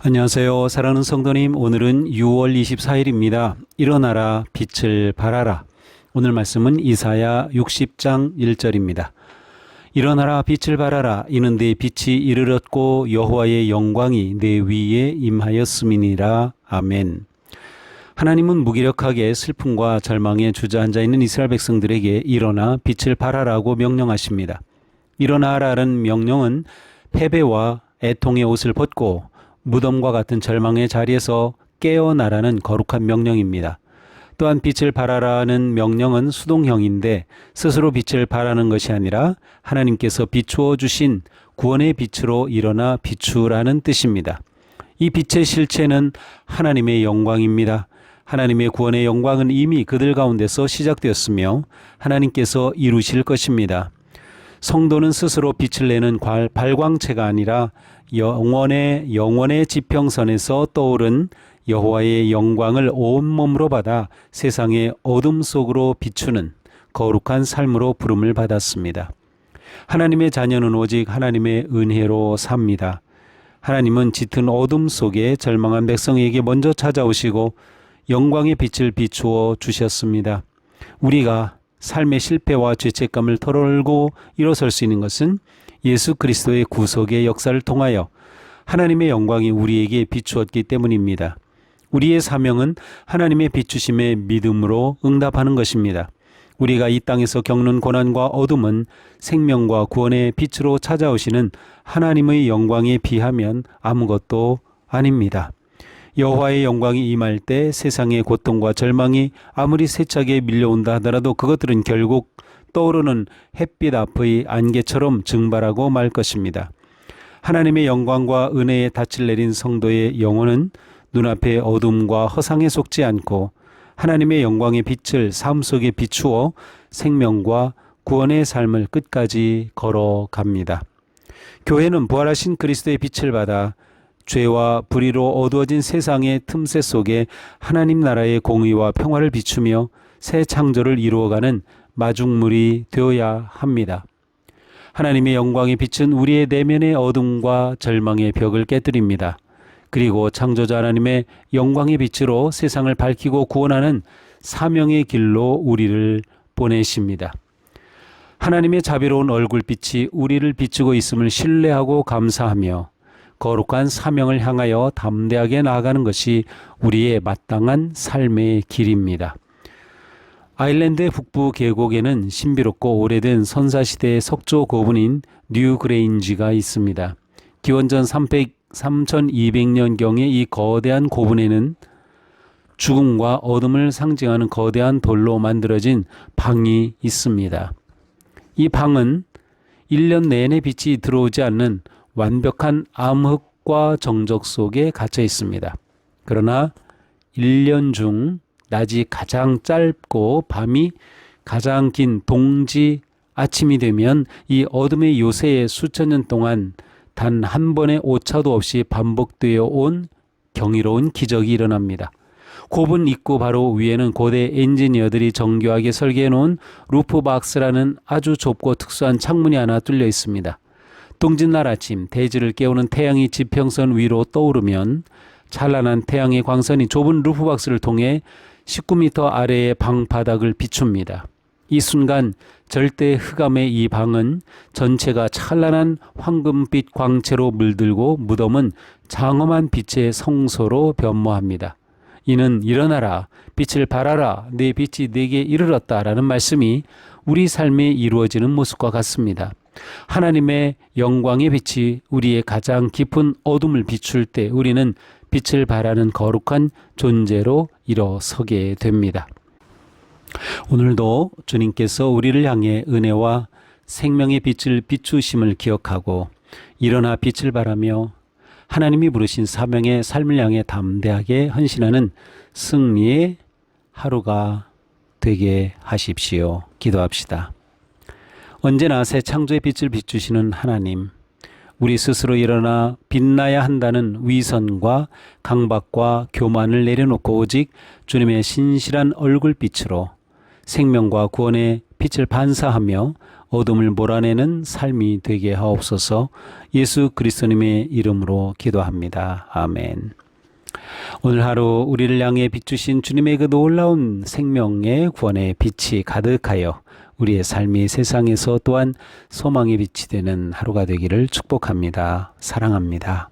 안녕하세요. 사랑하는 성도님, 오늘은 6월 24일입니다. 일어나라 빛을 발하라. 오늘 말씀은 이사야 60장 1절입니다. 일어나라 빛을 발하라. 이는 내 빛이 이르렀고 여호와의 영광이 내 위에 임하였음이니라. 아멘. 하나님은 무기력하게 슬픔과 절망에 주저앉아 있는 이스라엘 백성들에게 일어나 빛을 발하라고 명령하십니다. 일어나라는 명령은 패배와 애통의 옷을 벗고 무덤과 같은 절망의 자리에서 깨어나라는 거룩한 명령입니다. 또한 빛을 발하라는 명령은 수동형인데 스스로 빛을 발하는 것이 아니라 하나님께서 비추어 주신 구원의 빛으로 일어나 비추라는 뜻입니다. 이 빛의 실체는 하나님의 영광입니다. 하나님의 구원의 영광은 이미 그들 가운데서 시작되었으며 하나님께서 이루실 것입니다. 성도는 스스로 빛을 내는 발광체가 아니라 영원의 지평선에서 떠오른 여호와의 영광을 온몸으로 받아 세상의 어둠 속으로 비추는 거룩한 삶으로 부름을 받았습니다. 하나님의 자녀는 오직 하나님의 은혜로 삽니다. 하나님은 짙은 어둠 속에 절망한 백성에게 먼저 찾아오시고 영광의 빛을 비추어 주셨습니다. 우리가 삶의 실패와 죄책감을 털어내고 일어설 수 있는 것은 예수 그리스도의 구속의 역사를 통하여 하나님의 영광이 우리에게 비추었기 때문입니다. 우리의 사명은 하나님의 비추심에 믿음으로 응답하는 것입니다. 우리가 이 땅에서 겪는 고난과 어둠은 생명과 구원의 빛으로 찾아오시는 하나님의 영광에 비하면 아무것도 아닙니다. 여호와의 영광이 임할 때 세상의 고통과 절망이 아무리 세차게 밀려온다 하더라도 그것들은 결국 떠오르는 햇빛 앞의 안개처럼 증발하고 말 것입니다. 하나님의 영광과 은혜의 닻을 내린 성도의 영혼은 눈앞의 어둠과 허상에 속지 않고 하나님의 영광의 빛을 삶 속에 비추어 생명과 구원의 삶을 끝까지 걸어갑니다. 교회는 부활하신 그리스도의 빛을 받아 죄와 불의로 어두워진 세상의 틈새 속에 하나님 나라의 공의와 평화를 비추며 새 창조를 이루어가는 마중물이 되어야 합니다. 하나님의 영광의 빛은 우리의 내면의 어둠과 절망의 벽을 깨뜨립니다. 그리고 창조자 하나님의 영광의 빛으로 세상을 밝히고 구원하는 사명의 길로 우리를 보내십니다. 하나님의 자비로운 얼굴빛이 우리를 비추고 있음을 신뢰하고 감사하며 거룩한 사명을 향하여 담대하게 나아가는 것이 우리의 마땅한 삶의 길입니다. 아일랜드의 북부 계곡에는 신비롭고 오래된 선사시대의 석조 고분인 뉴그레인지가 있습니다. 기원전 3200년경의 이 거대한 고분에는 죽음과 어둠을 상징하는 거대한 돌로 만들어진 방이 있습니다. 이 방은 1년 내내 빛이 들어오지 않는 완벽한 암흑과 정적 속에 갇혀 있습니다. 그러나 1년 중 낮이 가장 짧고 밤이 가장 긴 동지 아침이 되면 이 어둠의 요새에 수천 년 동안 단 한 번의 오차도 없이 반복되어 온 경이로운 기적이 일어납니다. 고분 입구 바로 위에는 고대 엔지니어들이 정교하게 설계해 놓은 루프박스라는 아주 좁고 특수한 창문이 하나 뚫려 있습니다. 동짓날 아침 대지를 깨우는 태양이 지평선 위로 떠오르면 찬란한 태양의 광선이 좁은 루프박스를 통해 19m 아래의 방 바닥을 비춥니다. 이 순간 절대 흑암의 이 방은 전체가 찬란한 황금빛 광채로 물들고 무덤은 장엄한 빛의 성소로 변모합니다. 이는 일어나라 빛을 발하라 내 빛이 내게 이르렀다라는 말씀이 우리 삶에 이루어지는 모습과 같습니다. 하나님의 영광의 빛이 우리의 가장 깊은 어둠을 비출 때 우리는 빛을 발하는 거룩한 존재로 일어서게 됩니다. 오늘도 주님께서 우리를 향해 은혜와 생명의 빛을 비추심을 기억하고 일어나 빛을 발하며 하나님이 부르신 사명의 삶을 향해 담대하게 헌신하는 승리의 하루가 되게 하십시오. 기도합시다. 언제나 새 창조의 빛을 비추시는 하나님, 우리 스스로 일어나 빛나야 한다는 위선과 강박과 교만을 내려놓고 오직 주님의 신실한 얼굴빛으로 생명과 구원의 빛을 반사하며 어둠을 몰아내는 삶이 되게 하옵소서. 예수 그리스도님의 이름으로 기도합니다. 아멘. 오늘 하루 우리를 향해 비추신 주님의 그 놀라운 생명의 구원의 빛이 가득하여 우리의 삶이 세상에서 또한 소망의 빛이 되는 하루가 되기를 축복합니다. 사랑합니다.